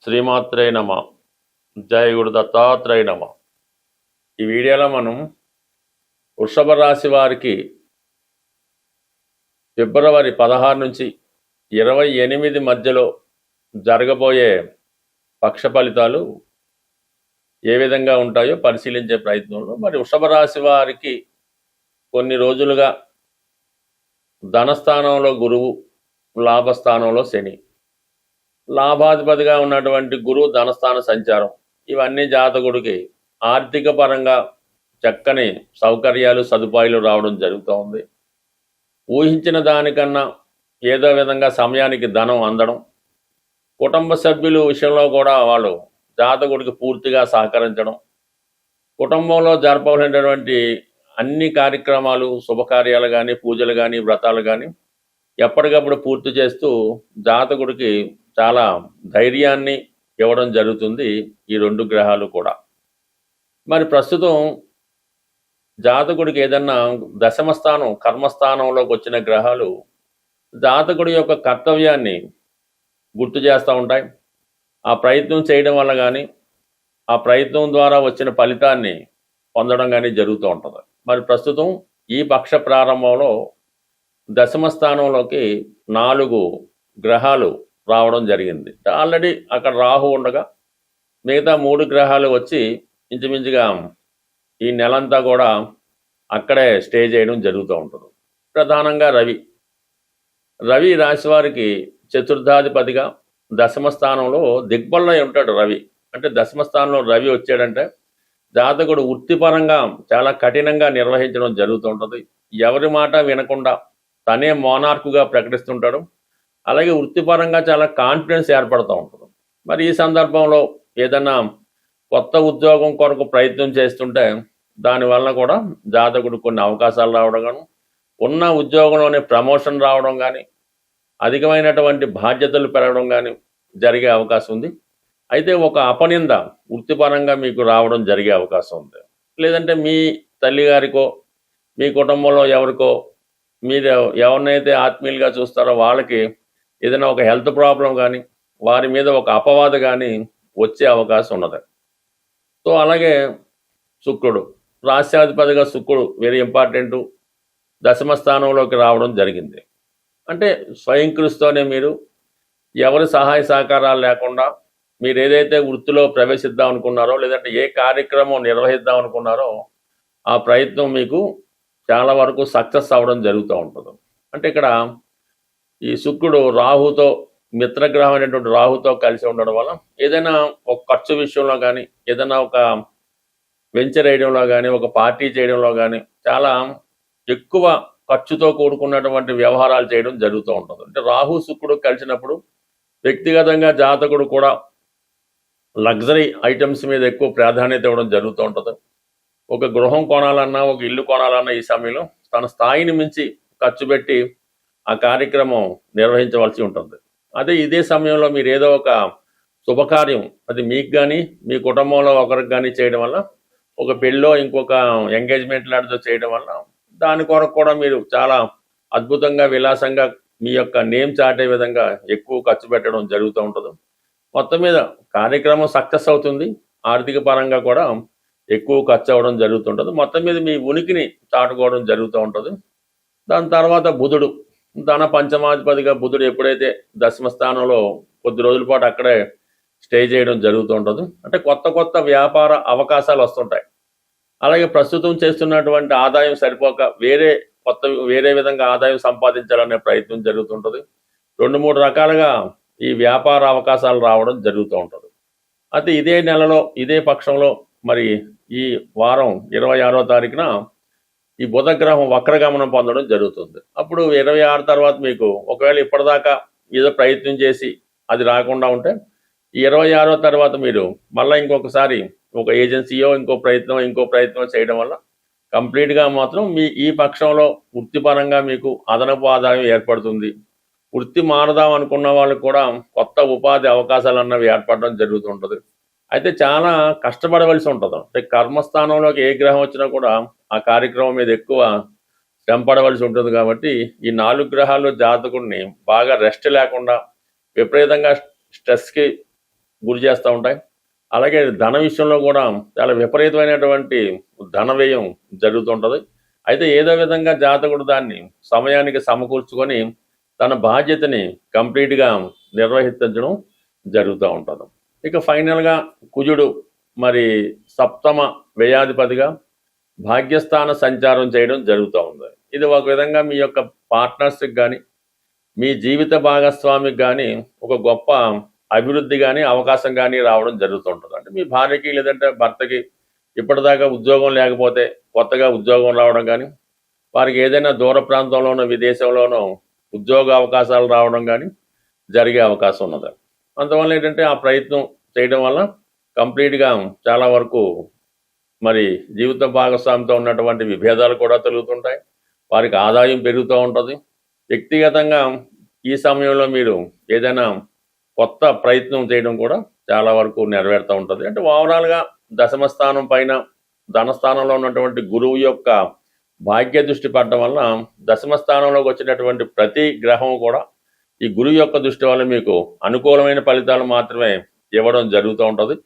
శ్రీమాత్రే నమ. జయ గురు దత్తాత్రేయ నమ. ఈ వీడియోలో మనం వృషభ రాశి వారికి ఫిబ్రవరి 16 నుంచి 28 మధ్యలో జరగబోయే పక్ష ఫలితాలు ఏ విధంగా ఉంటాయో పరిశీలించే ప్రయత్నంలో మరి వృషభ రాశి వారికి కొన్ని రోజులుగా ధనస్థానంలో గురువు, లాభస్థానంలో శని, లాభాధిపతిగా ఉన్నటువంటి గురువు ధనస్థాన సంచారం, ఇవన్నీ జాతకుడికి ఆర్థిక పరంగా చక్కని సౌకర్యాలు, సదుపాయాలు రావడం జరుగుతూ ఉంది. ఊహించిన దానికన్నా ఏదో విధంగా సమయానికి ధనం అందడం, కుటుంబ సభ్యుల విషయంలో కూడా వాళ్ళు జాతకుడికి పూర్తిగా సహకరించడం, కుటుంబంలో జరపవలసినటువంటి అన్ని కార్యక్రమాలు, శుభకార్యాలు కానీ, పూజలు కానీ, వ్రతాలు కానీ ఎప్పటికప్పుడు పూర్తి చేస్తూ జాతకుడికి చాలా ధైర్యాన్ని ఇవ్వడం జరుగుతుంది ఈ రెండు గ్రహాలు కూడా. మరి ప్రస్తుతం జాతకుడికి ఏదన్నా దశమ స్థానం, కర్మస్థానంలోకి వచ్చిన గ్రహాలు జాతకుడి యొక్క కర్తవ్యాన్ని గుర్తు చేస్తూ ఉంటాయి. ఆ ప్రయత్నం చేయడం వల్ల కానీ, ఆ ప్రయత్నం ద్వారా వచ్చిన ఫలితాన్ని పొందడం కానీ జరుగుతూ ఉంటుంది. మరి ప్రస్తుతం ఈ పక్ష ప్రారంభంలో దశమ స్థానంలోకి 4 గ్రహాలు రావడం జరిగింది. ఆల్రెడీ అక్కడ రాహు ఉండగా మిగతా 3 గ్రహాలు వచ్చి ఇంచుమించుగా ఈ నెలంతా కూడా అక్కడే స్టే చేయడం జరుగుతూ ఉంటుంది. ప్రధానంగా రవి రాశి వారికి చతుర్థాధిపతిగా దశమ స్థానంలో దిగ్బలై ఉంటాడు. రవి అంటే దశమ స్థానంలో రవి వచ్చాడంటే జాతకుడు వృత్తిపరంగా చాలా కఠినంగా నిర్వహించడం జరుగుతూ ఉంటుంది. ఎవరి మాట వినకుండా తనే మోనార్కుగా ప్రకటిస్తుంటాడు. అలాగే వృత్తిపరంగా చాలా కాన్ఫిడెన్స్ ఏర్పడుతూ ఉంటుంది. మరి ఈ సందర్భంలో ఏదైనా కొత్త ఉద్యోగం కొరకు ప్రయత్నం చేస్తుంటే దానివల్ల కూడా జాతకుడు కొన్ని అవకాశాలు రావడం కానీ, ఉన్న ఉద్యోగంలోనే ప్రమోషన్ రావడం కానీ, అధికమైనటువంటి బాధ్యతలు పెరగడం కానీ జరిగే అవకాశం ఉంది. అయితే ఒక అపనింద వృత్తిపరంగా మీకు రావడం జరిగే అవకాశం ఉంది. లేదంటే మీ తల్లిగారికో, మీ కుటుంబంలో ఎవరికో, మీరు ఎవరినైతే ఆత్మీయులుగా చూస్తారో వాళ్ళకి ఏదైనా ఒక హెల్త్ ప్రాబ్లం కానీ, వారి మీద ఒక అపవాదు కానీ వచ్చే అవకాశం ఉన్నది. సో అలాగే శుక్రుడు, రాశ్యాధిపతిగా శుక్రుడు వెరీ ఇంపార్టెంట్, దశమ స్థానంలోకి రావడం జరిగింది. అంటే స్వయం కృషితోనే మీరు ఎవరి సహాయ సహకారాలు లేకుండా మీరు ఏదైతే వృత్తిలో ప్రవేశిద్దాం అనుకున్నారో, లేదంటే ఏ కార్యక్రమం నిర్వహిద్దాం అనుకున్నారో ఆ ప్రయత్నం మీకు చాలా వరకు సక్సెస్ అవ్వడం జరుగుతూ ఉంటుంది. అంటే ఇక్కడ ఈ శుక్రుడు రాహుతో, మిత్రగ్రహం అనేటువంటి రాహుతో కలిసి ఉండడం వల్ల ఏదైనా ఒక ఖర్చు విషయంలో కానీ, ఏదైనా ఒక వెంచర్ వేయడంలో కానీ, ఒక పార్టీ చేయడంలో కానీ చాలా ఎక్కువ ఖర్చుతో కూడుకున్నటువంటి వ్యవహారాలు చేయడం జరుగుతూ ఉంటుంది. అంటే రాహు శుక్రుడు కలిసినప్పుడు వ్యక్తిగతంగా జాతకుడు కూడా లగ్జరీ ఐటమ్స్ మీద ఎక్కువ ప్రాధాన్యత ఇవ్వడం జరుగుతూ ఉంటుంది. ఒక గృహం కొనాలన్నా, ఒక ఇల్లు కొనాలన్నా ఈ సమయంలో తన స్థాయిని మించి ఖర్చు పెట్టి ఆ కార్యక్రమం నిర్వహించవలసి ఉంటుంది. అదే ఇదే సమయంలో మీరు ఏదో ఒక శుభకార్యం, అది మీకు కానీ, మీ కుటుంబంలో ఒకరికి కానీ చేయడం వల్ల, ఒక పెళ్ళో ఇంకొక ఎంగేజ్మెంట్ లాంటిదో చేయడం వల్ల దాని కొరకు కూడా మీరు చాలా అద్భుతంగా, విలాసంగా మీ యొక్క నేమ్ చాటే విధంగా ఎక్కువ ఖర్చు పెట్టడం జరుగుతూ ఉంటుంది. మొత్తం మీద కార్యక్రమం సక్సెస్ అవుతుంది. ఆర్థిక పరంగా కూడా ఎక్కువ ఖర్చు అవ్వడం జరుగుతుంటుంది. మొత్తం మీద మీ ఉనికిని చాటుకోవడం జరుగుతూ ఉంటుంది. దాని తర్వాత బుధుడు, ధన పంచమాధిపతిగా బుధుడు ఎప్పుడైతే దశమ స్థానంలో కొద్ది రోజుల పాటు అక్కడే స్టే చేయడం జరుగుతూ ఉంటుంది. అంటే కొత్త వ్యాపార అవకాశాలు వస్తుంటాయి. అలాగే ప్రస్తుతం చేస్తున్నటువంటి ఆదాయం సరిపోక వేరే విధంగా ఆదాయం సంపాదించాలనే ప్రయత్నం జరుగుతుంటుంది. 2-3 రకాలుగా ఈ వ్యాపార అవకాశాలు రావడం జరుగుతూ ఉంటుంది. అయితే ఇదే నెలలో, ఇదే పక్షంలో మరి ఈ వారం 26వ తారీఖున ఈ బుధగ్రహం వక్రగమనం పొందడం జరుగుతుంది. అప్పుడు 26 తర్వాత మీకు ఒకవేళ ఇప్పటిదాకా ఏదో ప్రయత్నం చేసి అది రాకుండా ఉంటే ఈ 26వ తర్వాత మీరు మళ్ళీ ఇంకొకసారి ఒక ఏజెన్సీయో ఇంకో ప్రయత్నం చేయడం వల్ల కంప్లీట్గా మాత్రం మీ ఈ పక్షంలో వృత్తిపరంగా మీకు అదనపు ఆదాయం ఏర్పడుతుంది. వృత్తి మారదాం అనుకున్న వాళ్ళకు కూడా కొత్త ఉపాధి అవకాశాలు అన్నవి ఏర్పడడం జరుగుతుంటుంది. అయితే చాలా కష్టపడవలసి ఉంటుంది. అంటే కర్మస్థానంలోకి ఏ గ్రహం వచ్చినా కూడా ఆ కార్యక్రమం మీద ఎక్కువ శ్రమ పడవలసి ఉంటుంది. కాబట్టి ఈ 4 గ్రహాలు జాతకుడిని బాగా రెస్ట్ లేకుండా విపరీతంగా స్ట్రెస్కి గురి చేస్తూ ఉంటాయి. అలాగే ధన విషయంలో కూడా చాలా విపరీతమైనటువంటి ధన వ్యయం జరుగుతుంటుంది. అయితే ఏదో విధంగా జాతకుడు దాన్ని సమయానికి సమకూర్చుకొని తన బాధ్యతని కంప్లీట్గా నిర్వహించడం జరుగుతూ ఉంటుంది. ఇక ఫైనల్గా కుజుడు మరి సప్తమ వ్యయాధిపతిగా భాగ్యస్థాన సంచారం చేయడం జరుగుతూ ఉంది. ఇది ఒక విధంగా మీ యొక్క పార్ట్నర్స్కి కానీ మీ జీవిత భాగస్వామికి కానీ ఒక గొప్ప అభివృద్ధి కానీ అవకాశం కానీ రావడం జరుగుతుంటుంది. అంటే మీ భార్యకి లేదంటే భర్తకి ఇప్పటిదాకా ఉద్యోగం లేకపోతే కొత్తగా ఉద్యోగం రావడం కానీ, వారికి ఏదైనా దూర ప్రాంతంలోనో విదేశంలోనో ఉద్యోగ అవకాశాలు రావడం కానీ జరిగే అవకాశం ఉన్నది. అందువల్ల ఏంటంటే ఆ ప్రయత్నం చేయడం వల్ల కంప్లీట్గా చాలా వరకు మరి జీవిత భాగస్వామితో ఉన్నటువంటి విభేదాలు కూడా తొలుగుతుంటాయి. వారికి ఆదాయం పెరుగుతూ ఉంటుంది. వ్యక్తిగతంగా ఈ సమయంలో మీరు ఏదైనా కొత్త ప్రయత్నం చేయడం కూడా చాలా వరకు నెరవేరుతూ ఉంటుంది. అంటే ఓవరాల్గా దశమ స్థానం పైన ధనస్థానంలో ఉన్నటువంటి గురువు యొక్క భాగ్య దృష్టి పడడం వల్ల దశమ స్థానంలోకి వచ్చినటువంటి ప్రతి గ్రహం కూడా ఈ గురువు యొక్క దృష్టి వల్ల మీకు అనుకూలమైన ఫలితాలు మాత్రమే ఇవ్వడం జరుగుతూ ఉంటుంది.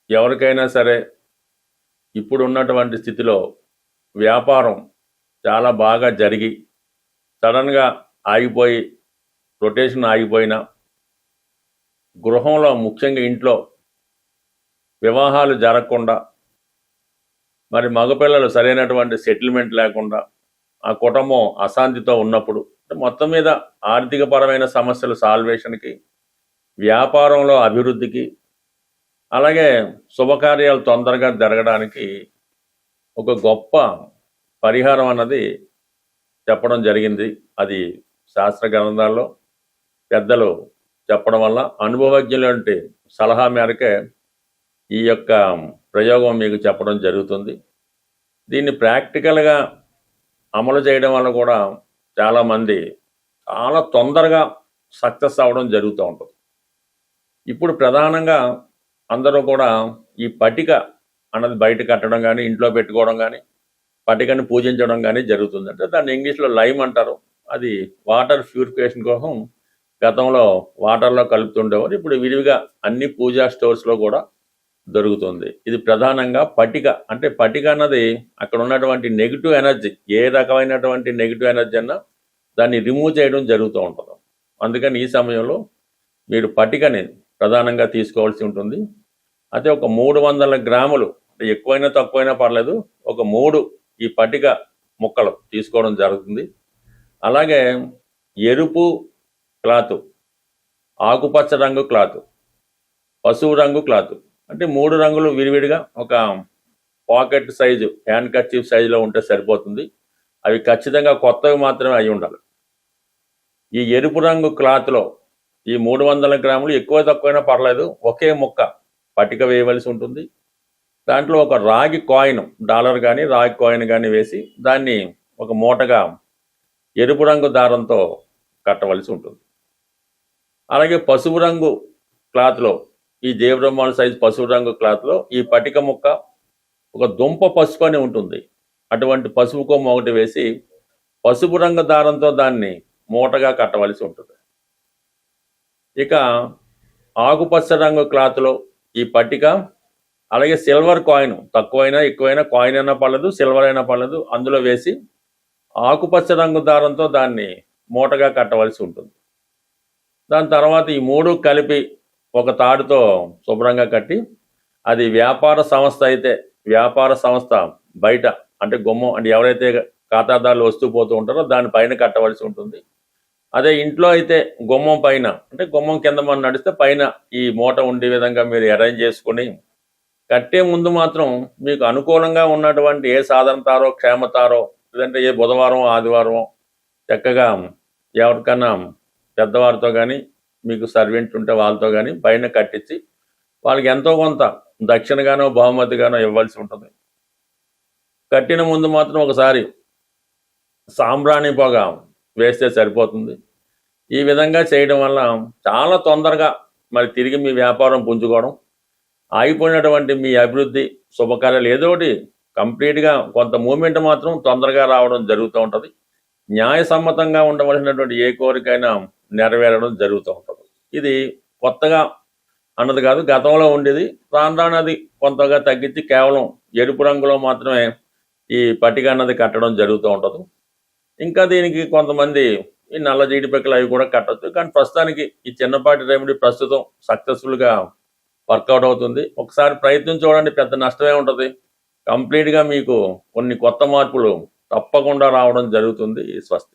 ఎవరికైనా సరే ఇప్పుడు ఉన్నటువంటి స్థితిలో వ్యాపారం చాలా బాగా జరిగి సడన్గా ఆగిపోయి రొటేషన్ ఆగిపోయినా, గృహంలో ముఖ్యంగా ఇంట్లో వివాహాలు జరగకుండా, మరి మగపిల్లలు సరైనటువంటి సెటిల్మెంట్ లేకుండా ఆ కుటుంబం అశాంతితో ఉన్నప్పుడు మొత్తం మీద ఆర్థికపరమైన సమస్యల సాల్వేషన్కి, వ్యాపారంలో అభివృద్ధికి, అలాగే శుభకార్యాలు తొందరగా జరగడానికి ఒక గొప్ప పరిహారం అన్నది చెప్పడం జరిగింది. అది శాస్త్ర గ్రంథాల్లో పెద్దలు చెప్పడం వల్ల అనుభవజ్ఞులంటి సలహా మేరకే ఈ యొక్క ప్రయోగం మీకు చెప్పడం జరుగుతుంది. దీన్ని ప్రాక్టికల్గా అమలు చేయడం వల్ల కూడా చాలామంది చాలా తొందరగా సక్సెస్ అవ్వడం జరుగుతూ ఉంటుంది. ఇప్పుడు ప్రధానంగా అందరూ కూడా ఈ పటిక అన్నది బయట కట్టడం కానీ, ఇంట్లో పెట్టుకోవడం కానీ, పటికని పూజించడం కానీ జరుగుతుంది. అంటే దాన్ని ఇంగ్లీష్లో లైమ్ అంటారు. అది వాటర్ ప్యూరిఫికేషన్ కోసం గతంలో వాటర్లో కలుపుతుండేవారు. ఇప్పుడు విరివిగా అన్ని పూజా స్టోర్స్లో కూడా దొరుకుతుంది. ఇది ప్రధానంగా పటిక. అంటే పటిక అన్నది అక్కడ ఉన్నటువంటి నెగిటివ్ ఎనర్జీ, ఏ రకమైనటువంటి నెగిటివ్ ఎనర్జీ అన్నా దాన్ని రిమూవ్ చేయడం జరుగుతూ ఉంటుంది. అందుకని ఈ సమయంలో మీరు పటికని ప్రధానంగా తీసుకోవాల్సి ఉంటుంది. అయితే ఒక 300 గ్రాములు, ఎక్కువైనా తక్కువైనా పర్లేదు, ఒక 3 ఈ పటిక ముక్కలు తీసుకోవడం జరుగుతుంది. అలాగే ఎరుపు క్లాత్, ఆకుపచ్చ రంగు క్లాత్, పసుపు రంగు క్లాత్, అంటే 3 రంగులు విడివిడిగా ఒక పాకెట్ సైజు, హ్యాండ్ కర్చీఫ్ సైజులో ఉంటే సరిపోతుంది. అవి ఖచ్చితంగా కొత్తవి మాత్రమే అయి ఉండాలి. ఈ ఎరుపు రంగు క్లాత్లో ఈ 300 గ్రాములు, ఎక్కువ తక్కువైనా పర్లేదు, ఒకే ముక్క పటిక వేయవలసి ఉంటుంది. దాంట్లో ఒక రాగి కాయిన్, డాలర్ కానీ రాగి కాయిన్ కానీ వేసి దాన్ని ఒక మూటగా ఎరుపు రంగు దారంతో కట్టవలసి ఉంటుంది. అలాగే పసుపు రంగు క్లాత్లో, ఈ దేవబ్రహ్మాండ సైజు పసుపు రంగు క్లాత్లో ఈ పటిక ముక్క, ఒక దుంప పసుపు అని ఉంటుంది, అటువంటి పసుపు కొమ్మ ఒకటి వేసి పసుపు రంగు దారంతో దాన్ని మూటగా కట్టవలసి ఉంటుంది. ఇక ఆకుపచ్చ రంగు క్లాత్లో ఈ పట్టిక, అలాగే సిల్వర్ కాయిన్, తక్కువైనా ఎక్కువైనా కాయిన్ అయినా పర్లేదు, సిల్వర్ అయినా పర్లేదు, అందులో వేసి ఆకుపచ్చ రంగు దారంతో దాన్ని మూటగా కట్టవలసి ఉంటుంది. దాని తర్వాత ఈ 3 కలిపి ఒక తాడుతో శుభ్రంగా కట్టి, అది వ్యాపార సంస్థ అయితే వ్యాపార సంస్థ బయట, అంటే గుమ్మం, అంటే ఎవరైతే ఖాతాదారులు వస్తూ పోతూ ఉంటారో దానిపైన కట్టవలసి ఉంటుంది. అదే ఇంట్లో అయితే గుమ్మం పైన, అంటే గుమ్మం కింద మనం నడిస్తే పైన ఈ మూట ఉండే విధంగా మీరు అరేంజ్ చేసుకుని, కట్టే ముందు మాత్రం మీకు అనుకూలంగా ఉన్నటువంటి ఏ సాధనతారో, క్షేమతారో, లేదంటే ఏ బుధవారం ఆదివారం చక్కగా ఎవరికన్నా పెద్దవారితో కానీ, మీకు సర్వెంట్ ఉంటే వాళ్ళతో కానీ పైన కట్టించి వాళ్ళకి ఎంతో కొంత దక్షిణగానో బహుమతిగానో ఇవ్వాల్సి ఉంటుంది. కట్టిన ముందు మాత్రం ఒకసారి సాంబ్రాణి పొగ వేస్తే సరిపోతుంది. ఈ విధంగా చేయడం వల్ల చాలా తొందరగా మరి తిరిగి మీ వ్యాపారం పుంజుకోవడం, ఆగిపోయినటువంటి మీ అభివృద్ధి, శుభకార్యాలు ఏదో ఒకటి కంప్లీట్గా కొంత మూమెంట్ మాత్రం తొందరగా రావడం జరుగుతూ ఉంటుంది. న్యాయసమ్మతంగా ఉండవలసినటువంటి ఏ కోరికైనా నెరవేరడం జరుగుతూ ఉంటుంది. ఇది కొత్తగా అన్నది కాదు, గతంలో ఉండేది. రాను రాను అది కొంతగా తగ్గించి కేవలం ఎరుపు రంగులో మాత్రమే ఈ పట్టిక అన్నది కట్టడం జరుగుతూ ఉంటుంది. ఇంకా దీనికి కొంతమంది ఈ నల్ల జీడిపిక్కలు అవి కూడా కట్టచ్చు. కానీ ప్రస్తుతానికి ఈ చిన్నపాటి రెమెడీ ప్రస్తుతం సక్సెస్ఫుల్గా వర్కౌట్ అవుతుంది. ఒకసారి ప్రయత్నం చూడండి, పెద్ద నష్టమే ఉంటుంది. కంప్లీట్గా మీకు కొన్ని కొత్త మార్పులు తప్పకుండా రావడం జరుగుతుంది. స్వస్తి.